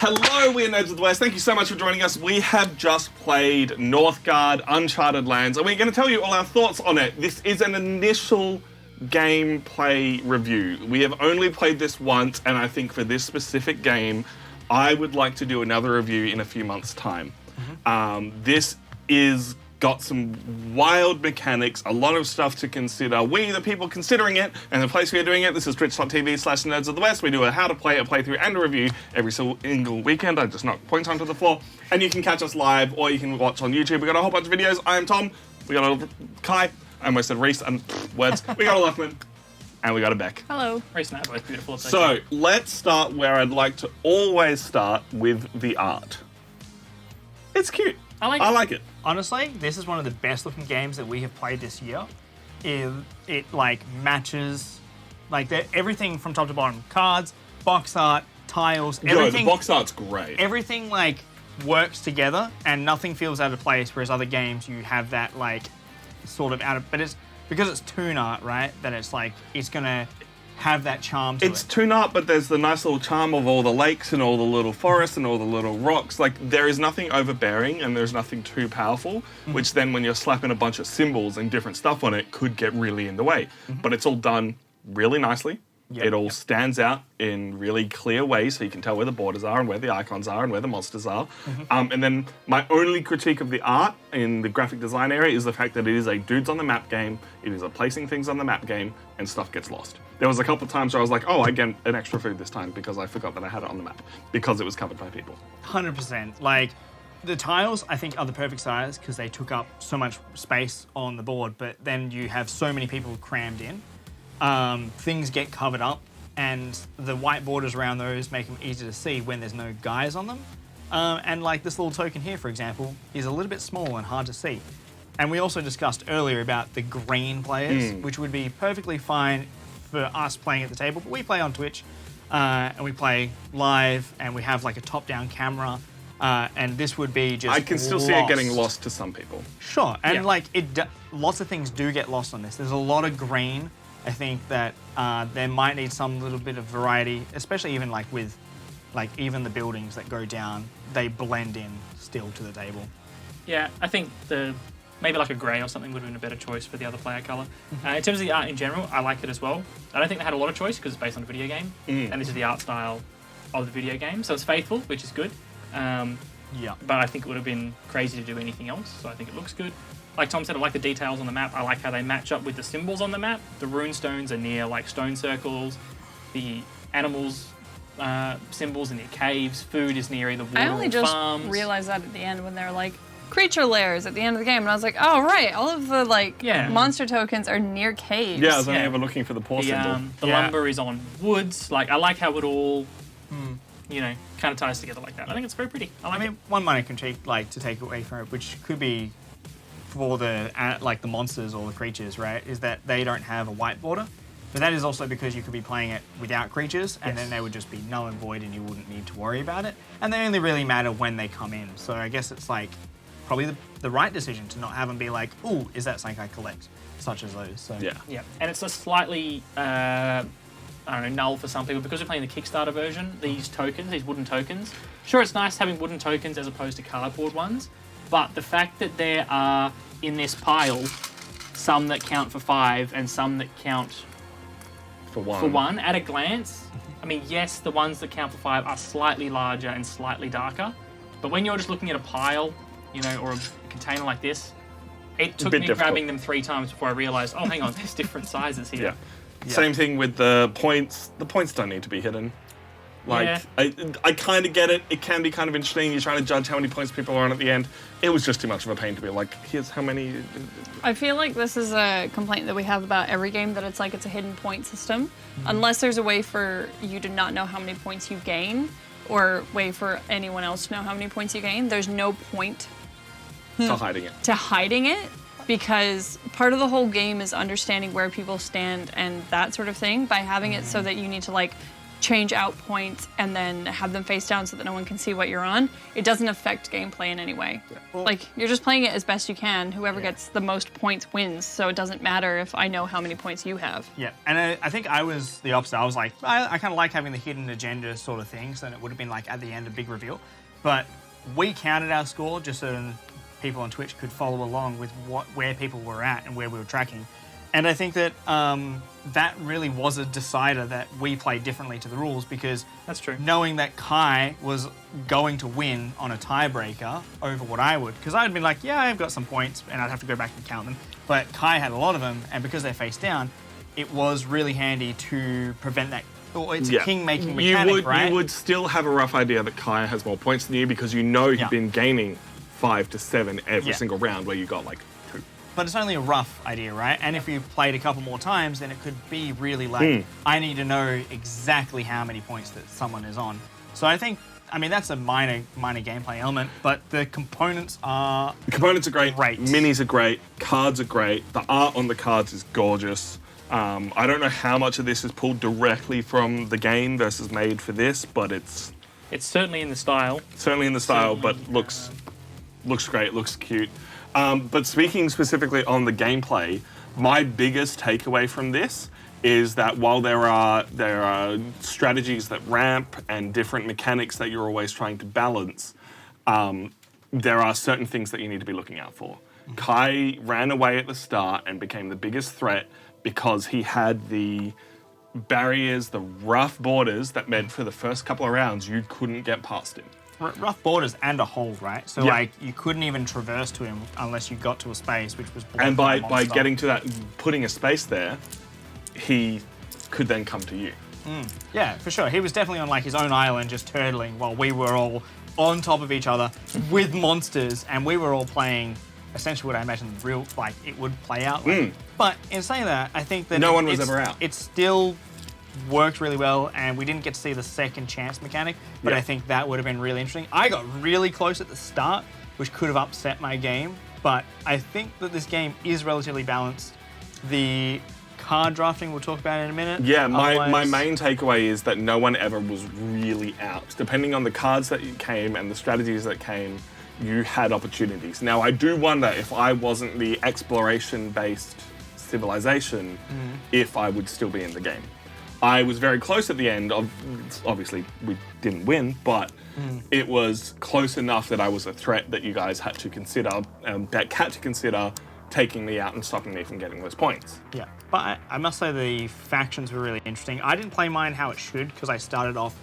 Hello, we're Nerds of the West. Thank you so much for joining us. We have just played Northgard, Uncharted Lands, and we're going to tell you all our thoughts on it. This is an initial gameplay review. We have only played this once, and I think for this specific game, I would like to do another review in a few months' time. This is got some wild mechanics, a lot of stuff to consider. We, the people considering it, and the place we're doing it, this is twitch.tv/Nerds of the West. We do a how to play, a playthrough, and a review every single weekend. I just knock points onto the floor. And you can catch us live, or you can watch on YouTube. We got a whole bunch of videos. I am Tom. We got a Kai. I almost said Reese, and words. We got a Lachlan. And we got a Beck. Hello. Reese and I are both beautiful. So, let's start where I'd like to always start, with the art. It's cute. I like it. Honestly, this is one of the best looking games that we have played this year. It like matches like everything from top to bottom. Cards, box art, tiles, everything. The box art's great. Everything like works together and nothing feels out of place, whereas other games you have that like sort of out of, but it's because it's toon art, right? That it's like it's gonna have that charm to it. It's toon art, but there's the nice little charm of all the lakes and all the little forests and all the little rocks. Like, there is nothing overbearing and there's nothing too powerful, which then when you're slapping a bunch of symbols and different stuff on it could get really in the way. But it's all done really nicely. It all stands out in really clear ways, so you can tell where the borders are and where the icons are and where the monsters are. And then my only critique of the art in the graphic design area is the fact that it is a dudes on the map game, it is a placing things on the map game, and stuff gets lost. There was a couple of times where I was like, oh, I get an extra food this time because I forgot that I had it on the map, because it was covered by people. 100%. Like, the tiles, I think, are the perfect size because they took up so much space on the board, but then you have so many people crammed in. Things get covered up, and the white borders around those make them easy to see when there's no guys on them. And like this little token here, for example, is a little bit small and hard to see. And we also discussed earlier about the green players, which would be perfectly fine for us playing at the table, but we play on Twitch, and we play live, and we have like a top-down camera, and this would be just I can still see it getting lost to some people. Sure, and like lots of things do get lost on this. There's a lot of green. I think that there might need some little bit of variety, especially even like with like even the buildings that go down, they blend in still to the table. Yeah, I think maybe like a grey or something would have been a better choice for the other player colour. In terms of the art in general, I like it as well. I don't think they had a lot of choice because it's based on a video game, and this is the art style of the video game, so it's faithful, which is good. Yeah. But I think it would have been crazy to do anything else, so I think it looks good. Like Tom said, I like the details on the map. I like how they match up with the symbols on the map. The rune stones are near like stone circles. The animals symbols in the caves. Food is near either water or farms. I only just realized that at the end when they're like creature lairs at the end of the game, and I was like, oh right, all of the like monster tokens are near caves. Yeah, I was only ever looking for the paw symbol. The lumber is on woods. Like I like how it all, you know, kind of ties together like that. I think it's very pretty. I mean, one minor critique like to take away from it, which could be for the like the monsters or the creatures, right, is that they don't have a white border. But that is also because you could be playing it without creatures, and then they would just be null and void and you wouldn't need to worry about it. And they only really matter when they come in. So I guess it's like probably the right decision to not have them be like, ooh, is that something I collect? Such as those. So. Yeah. And it's a slightly, I don't know, null for some people because we're playing the Kickstarter version, these tokens, these wooden tokens. Sure, it's nice having wooden tokens as opposed to cardboard ones, but the fact that there are, in this pile, some that count for 5 and some that count for one, at a glance, I mean, yes, the ones that count for 5 are slightly larger and slightly darker, but when you're just looking at a pile, you know, or a container like this, it took me grabbing them 3 times before I realised, oh, hang on, there's different sizes here. Yeah. Same thing with the points. The points don't need to be hidden. Like, I kind of get it. It can be kind of interesting. You're trying to judge how many points people are on at the end. It was just too much of a pain to be like, here's how many. I feel like this is a complaint that we have about every game, that it's like it's a hidden point system. Unless there's a way for you to not know how many points you gain, or way for anyone else to know how many points you gain, there's no point to hiding it. Because part of the whole game is understanding where people stand and that sort of thing, by having it so that you need to like change out points and then have them face down so that no one can see what you're on, it doesn't affect gameplay in any way. Well- Like, you're just playing it as best you can. Whoever gets the most points wins, so it doesn't matter if I know how many points you have. Yeah, and I think I was the opposite. I was like, I kind of like having the hidden agenda sort of things, and it would have been like at the end a big reveal. But we counted our score just so people on Twitch could follow along with where people were at and where we were tracking. And I think that that really was a decider that we played differently to the rules, because That's true. knowing that Kai was going to win on a tiebreaker over what I would, because I'd been like, yeah, I've got some points, and I'd have to go back and count them. But Kai had a lot of them, and because they're face down, it was really handy to prevent that. Or it's a king-making mechanic, right? You would still have a rough idea that Kai has more points than you, because you know you've Yeah. been gaining 5 to 7 every Yeah. single round, where you got like 2. But it's only a rough idea, right? And if you played a couple more times, then it could be really like, I need to know exactly how many points that someone is on. So I think, that's a minor gameplay element, but the components are... Components are great. Great. Minis are great. Cards are great. The art on the cards is gorgeous. I don't know how much of this is pulled directly from the game versus made for this, but it's It's certainly in the style. certainly in the style, but looks great, looks cute. But speaking specifically on the gameplay, my biggest takeaway from this is that while there are strategies that ramp and different mechanics that you're always trying to balance, there are certain things that you need to be looking out for. Kai ran away at the start and became the biggest threat because he had the barriers, the rough borders that meant for the first couple of rounds you couldn't get past him. rough borders and a hold, right? So Yeah. like you couldn't even traverse to him unless you got to a space which was blocked And by a by monster. getting to that, putting a space there, he could then come to you. Yeah, for sure. He was definitely on like his own island just turtling while we were all on top of each other with monsters, and we were all playing essentially what I imagine real like it would play out like. But in saying that, I think that No one was ever out. It still worked really well, and we didn't get to see the second chance mechanic, but Yeah. I think that would have been really interesting. I got really close at the start, which could have upset my game, but I think that this game is relatively balanced. The card drafting we'll talk about in a minute. Yeah, my Otherwise- main takeaway is that no one ever was really out. Depending on the cards that came and the strategies that came, you had opportunities. Now, I do wonder if I wasn't the exploration-based civilization, if I would still be in the game. I was very close at the end. Obviously, we didn't win, but it was close enough that I was a threat that you guys had to consider, that had to consider taking me out and stopping me from getting those points. Yeah, but I must say the factions were really interesting. I didn't play mine how it should because I started off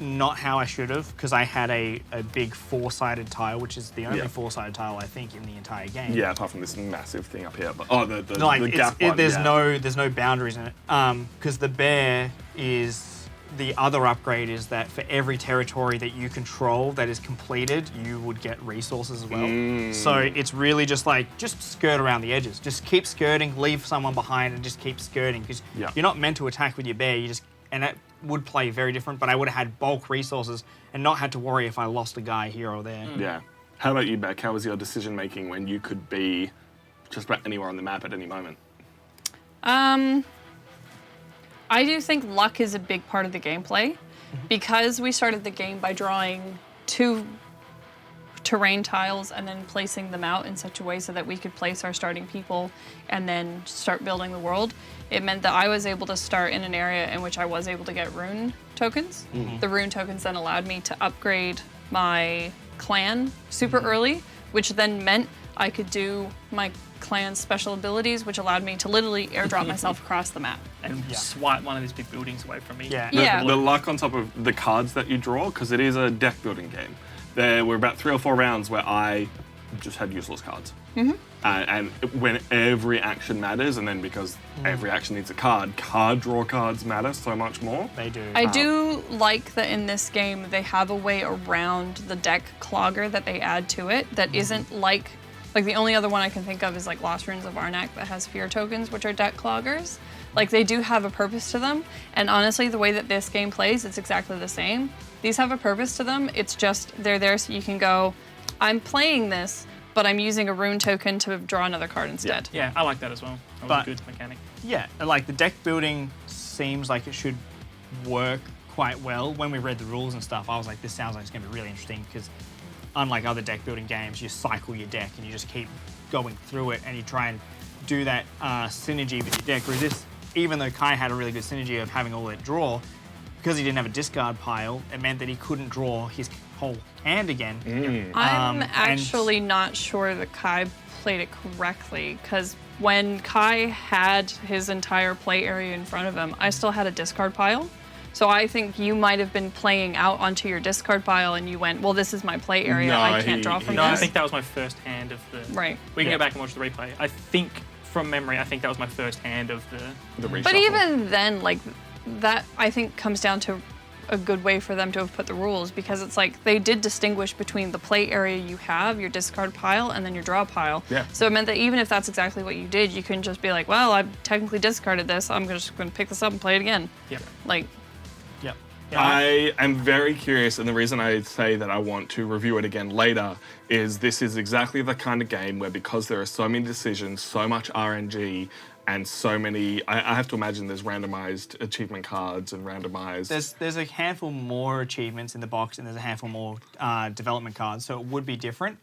not how I should have, because I had a big four-sided tile, which is the only Yeah. four-sided tile I think in the entire game. Yeah, apart from this massive thing up here. But the Like gap one. there's yeah. there's no boundaries in it. Because the bear is the other upgrade is that for every territory that you control that is completed, you would get resources as well. So it's really just like just skirt around the edges. Just keep skirting, leave someone behind, and just keep skirting because Yeah. you're not meant to attack with your bear. And that would play very different. But I would have had bulk resources and not had to worry if I lost a guy here or there. Yeah. How about you, Beck? How was your decision making when you could be just about anywhere on the map at any moment? I do think luck is a big part of the gameplay. Because we started the game by drawing 2 terrain tiles and then placing them out in such a way so that we could place our starting people and then start building the world, it meant that I was able to start in an area in which I was able to get rune tokens. The rune tokens then allowed me to upgrade my clan super early, which then meant I could do my clan's special abilities, which allowed me to literally airdrop myself across the map. And swipe one of these big buildings away from me. Yeah. Yeah. The luck on top of the cards that you draw, because it is a deck building game. There were about 3 or 4 rounds where I just had useless cards. And when every action matters, and then because every action needs a card draw cards matter so much more. They do. I do like that in this game they have a way around the deck clogger that they add to it that isn't like the only other one I can think of is like Lost Ruins of Arnak that has fear tokens, which are deck cloggers. Like they do have a purpose to them, and honestly the way that this game plays, it's exactly the same. These have a purpose to them, it's just they're there so you can go, I'm playing this, but I'm using a rune token to draw another card instead. Yeah, I like that as well. That was But- a good mechanic. Yeah, and like the deck building seems like it should work quite well. When we read the rules and stuff, I was like, this sounds like it's going to be really interesting because unlike other deck building games, you cycle your deck and you just keep going through it and you try and do that synergy with your deck. Whereas this, even though Kai had a really good synergy of having all that draw, because he didn't have a discard pile, it meant that he couldn't draw his whole hand again. I'm actually not sure that Kai played it correctly, because when Kai had his entire play area in front of him, I still had a discard pile. So I think you might have been playing out onto your discard pile and you went, well, this is my play area, No, I can't draw from No, I this. think that was my first hand of the. Right. We can go back and watch the replay. I think from memory, I think that was my first hand of the reshuffle. But even then, like, that I think comes down to a good way for them to have put the rules, because it's like they did distinguish between the play area you have, your discard pile, and then your draw pile. Yeah. So it meant that even if that's exactly what you did, you couldn't just be like, well, I technically discarded this, I'm just going to pick this up and play it again. Yep. Like, Yep. I am very curious, and the reason I say that I want to review it again later is this is exactly the kind of game where, because there are so many decisions, so much RNG, and so many, I have to imagine there's randomized achievement cards and randomized. There's a handful more achievements in the box and there's a handful more development cards, so it would be different.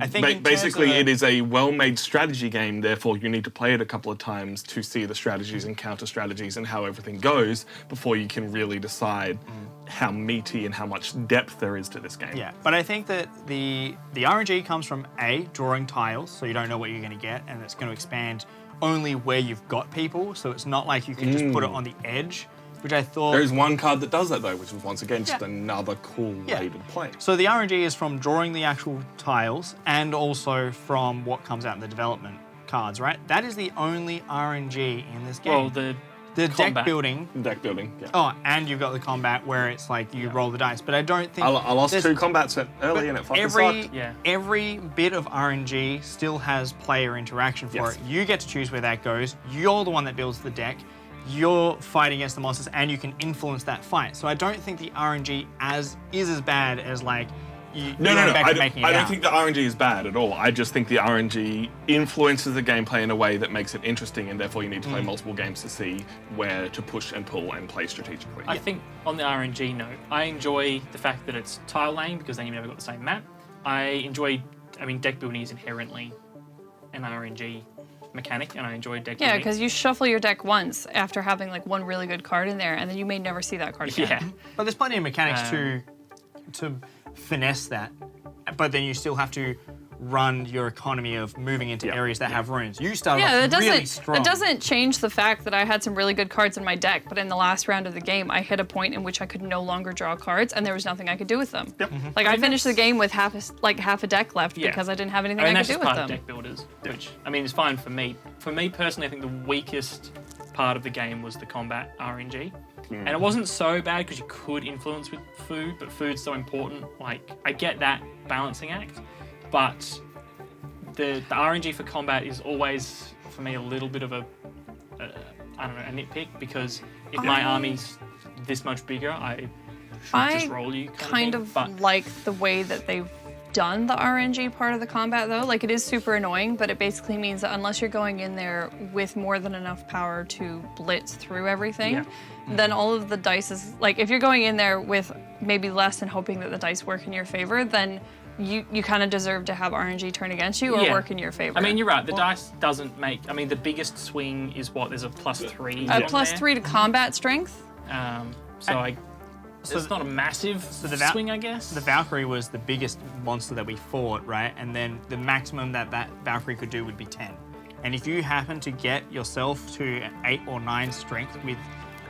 I think in terms Basically, of it is a well-made strategy game, therefore you need to play it a couple of times to see the strategies and counter strategies and how everything goes before you can really decide how meaty and how much depth there is to this game. Yeah, but I think that the RNG comes from drawing tiles, so you don't know what you're going to get, and it's going to expand only where you've got people, so it's not like you can just put it on the edge, which I thought... There is one card that does that though, which is once again just another cool way to play. So the RNG is from drawing the actual tiles and also from what comes out in the development cards, right? That is the only RNG in this game. Well, the deck combat. building. Deck building, yeah. Oh, and you've got the combat where it's like you roll the dice, but I don't think... I lost there's- 2 combats early and it fucking sucked. Yeah. Every bit of RNG still has player interaction for it. You get to choose where that goes. You're the one that builds the deck. You're fighting against the monsters, and you can influence that fight. So I don't think the RNG is as bad as like No. I I don't think the RNG is bad at all. I just think the RNG influences the gameplay in a way that makes it interesting, and therefore you need to play multiple games to see where to push and pull and play strategically. I think on the RNG note, I enjoy the fact that it's tile laying because then you've never got the same map. Deck building is inherently an RNG mechanic, and I enjoy deck yeah, building. because you shuffle your deck once after having like one really good card in there, and then you may never see that card again. Yeah. But there's plenty of mechanics to finesse that. But then you still have to run your economy of moving into areas that have runes. You start off really strong. That doesn't change the fact that I had some really good cards in my deck, but in the last round of the game, I hit a point in which I could no longer draw cards, and there was nothing I could do with them. Yep. Like I finished the game with half a deck left because I didn't have anything I could that's do just with part them. of deck builders, which is fine for me. For me personally, I think the weakest part of the game was the combat RNG. And it wasn't so bad because you could influence with food, but food's so important. Like, I get that balancing act, but the RNG for combat is always, for me, a little bit of a nitpick, because if my army's this much bigger, I should just roll you kind of like the way that they've done the RNG part of the combat, though. Like, it is super annoying, but it basically means that unless you're going in there with more than enough power to blitz through everything, then all of the dice is, like, if you're going in there with maybe less and hoping that the dice work in your favor, then you kind of deserve to have RNG turn against you or work in your favor. You're right. The dice doesn't make... the biggest swing is what? There's a +3. A +3 to combat strength. So it's not a massive swing, I guess. The Valkyrie was the biggest monster that we fought, right? And then the maximum that Valkyrie could do would be 10. And if you happen to get yourself to 8 or 9 strength with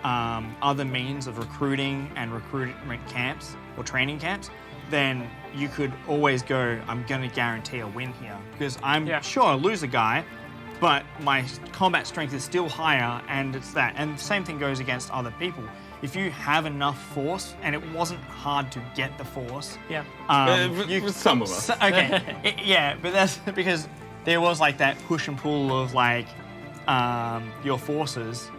other means of recruiting and recruitment camps or training camps, then you could always go, I'm going to guarantee a win here. Because I'm sure I'll lose a guy, but my combat strength is still higher, and it's that. And the same thing goes against other people. If you have enough force, and it wasn't hard to get the force. With some of us. Okay, but that's because there was like that push and pull of like your forces.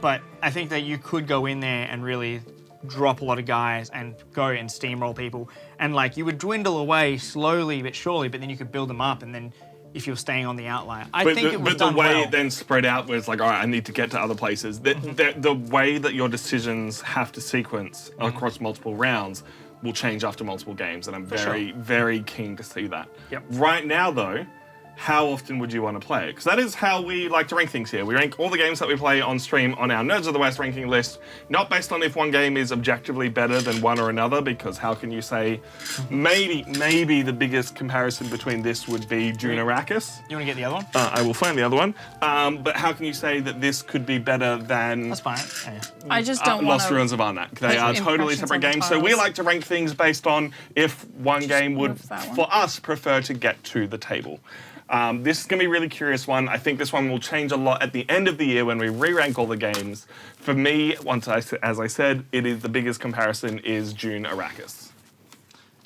But I think that you could go in there and really drop a lot of guys and go and steamroll people. And like you would dwindle away slowly but surely, but then you could build them up, and then if you're staying on the outlier. But was the done way well. it then spread out was like, all right, I need to get to other places. The way that your decisions have to sequence across multiple rounds will change after multiple games, and I'm very keen to see that. Yep. Right now, though, how often would you want to play it? Because that is how we like to rank things here. We rank all the games that we play on stream on our Nerds of the West ranking list, not based on if one game is objectively better than one or another, because how can you say, maybe the biggest comparison between this would be Dune Arrakis. You want to get the other one? I will find the other one. But how can you say that this could be better than That's fine. Yeah. I just don't want Lost Ruins of Arnak? They are totally impressions separate on the games. So we tiles. like to rank things based on if one game would, move that one. for us, prefer to get to the table. This is going to be a really curious one. I think this one will change a lot at the end of the year when we re-rank all the games. For me, as I said, it is the biggest comparison is Dune Arrakis.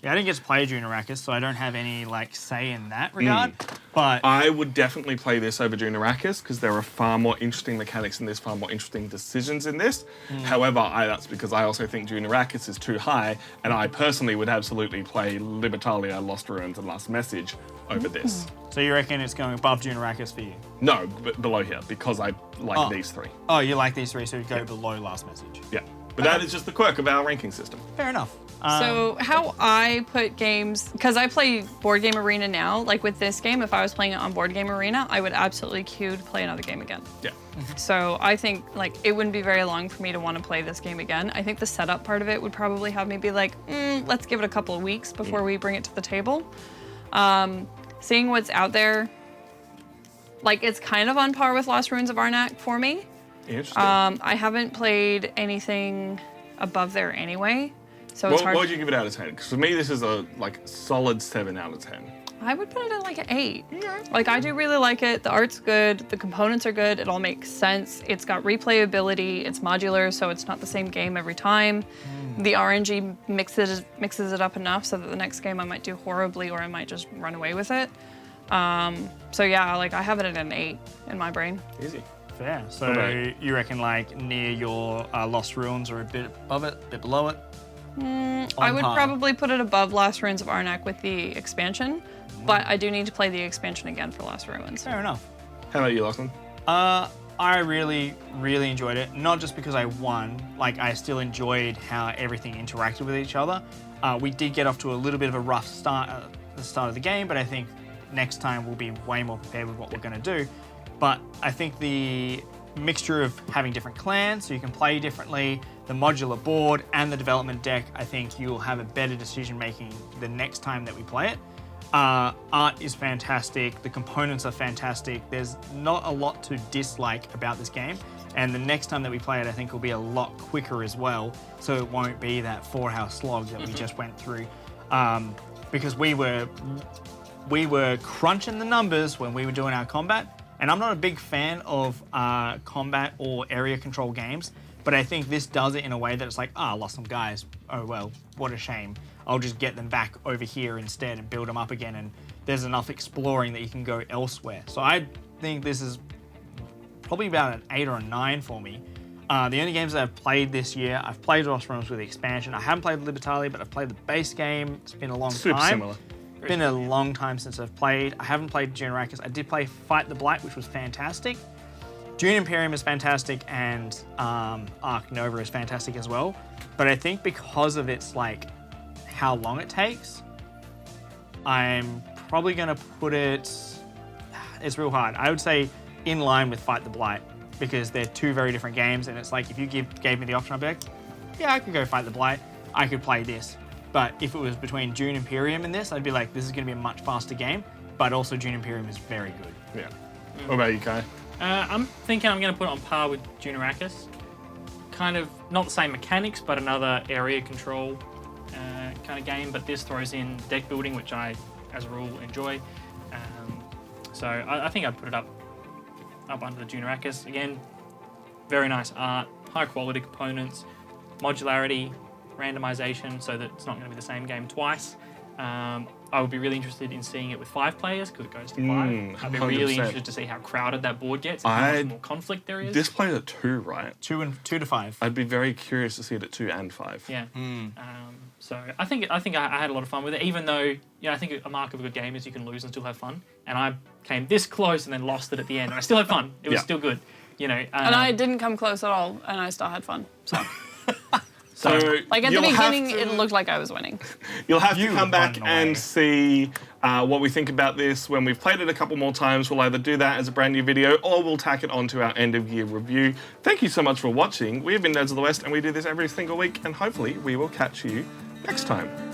Yeah, I didn't get to play Dune Arrakis, so I don't have any say in that regard. But I would definitely play this over Dune Arrakis because there are far more interesting mechanics in this, far more interesting decisions in this. However, that's because I also think Dune Arrakis is too high, and I personally would absolutely play Libertalia, Lost Ruins, and Last Message over this. so you reckon it's going above Dune Arrakis for you? No, but below here because I like these three. Oh, you like these three, so you go below Last Message. Yeah, but that is just the quirk of our ranking system. Fair enough. So how I put games, because I play Board Game Arena now, like with this game, if I was playing it on Board Game Arena, I would absolutely queue to play another game again. Yeah. So I think it wouldn't be very long for me to want to play this game again. I think the setup part of it would probably have me be like, let's give it a couple of weeks before we bring it to the table. Seeing what's out there, it's kind of on par with Lost Ruins of Arnak for me. Interesting. I haven't played anything above there anyway. So it's hard. What would you give it out of 10? Because for me, this is a solid 7 out of 10. I would put it at an 8. I do really like it. The art's good. The components are good. It all makes sense. It's got replayability. It's modular, so it's not the same game every time. The RNG mixes it up enough so that the next game I might do horribly or I might just run away with it. So yeah, I have it at an 8 in my brain. Easy. Fair. So you reckon near your Lost Ruins or a bit above it, a bit below it? I would probably put it above Lost Ruins of Arnak with the expansion, but I do need to play the expansion again for Lost Ruins. Fair enough. How about you, Lachlan? I really, really enjoyed it. Not just because I won, I still enjoyed how everything interacted with each other. We did get off to a little bit of a rough start at the start of the game, but I think next time we'll be way more prepared with what we're going to do. But I think the mixture of having different clans so you can play differently, the modular board and the development deck, I think you'll have a better decision making the next time that we play it. Art is fantastic, the components are fantastic, there's not a lot to dislike about this game, and the next time that we play it I think will be a lot quicker as well, so it won't be that 4-hour slog that we just went through, because we were crunching the numbers when we were doing our combat. And I'm not a big fan of combat or area control games, but I think this does it in a way that it's I lost some guys. Oh, well, what a shame. I'll just get them back over here instead and build them up again. And there's enough exploring that you can go elsewhere. So I think this is probably about an 8 or a 9 for me. The only games that I've played this year, I've played Lost Ruins with the expansion. I haven't played Libertalia, but I've played the base game. It's been a long time. Super similar. It's been a long time since I've played. I haven't played Dune Arrakis. I did play Fight the Blight, which was fantastic. Dune Imperium is fantastic, and Ark Nova is fantastic as well. But I think because of its how long it takes, I'm probably gonna put it. It's real hard. I would say in line with Fight the Blight because they're two very different games, and it's if you gave me the option, I'd be yeah, I could go Fight the Blight. I could play this. But if it was between Dune Imperium and this, I'd be this is going to be a much faster game. But also Dune Imperium is very good. Yeah. What about you, Kai? I'm thinking I'm going to put it on par with Dune Arrakis. Kind of not the same mechanics, but another area control kind of game. But this throws in deck building, which I, as a rule, enjoy. So I think I'd put it up under the Dune Arrakis. Again, very nice art, high quality components, modularity, randomization, so that it's not going to be the same game twice. I would be really interested in seeing it with 5 players because it goes to 5. I'd be really 100%. interested to see how crowded that board gets, how much more conflict there is. This plays at 2, right? 2 to 5. I'd be very curious to see it at 2 and 5. Yeah. So I think I had a lot of fun with it, even though I think a mark of a good game is you can lose and still have fun. And I came this close and then lost it at the end, and I still had fun. It was still good, and I didn't come close at all, and I still had fun. So. So Like at the beginning, it looked like I was winning. You'll have to come back and see what we think about this when we've played it a couple more times. We'll either do that as a brand new video or we'll tack it onto our end of year review. Thank you so much for watching. We have been Nerds of the West and we do this every single week, and hopefully we will catch you next time.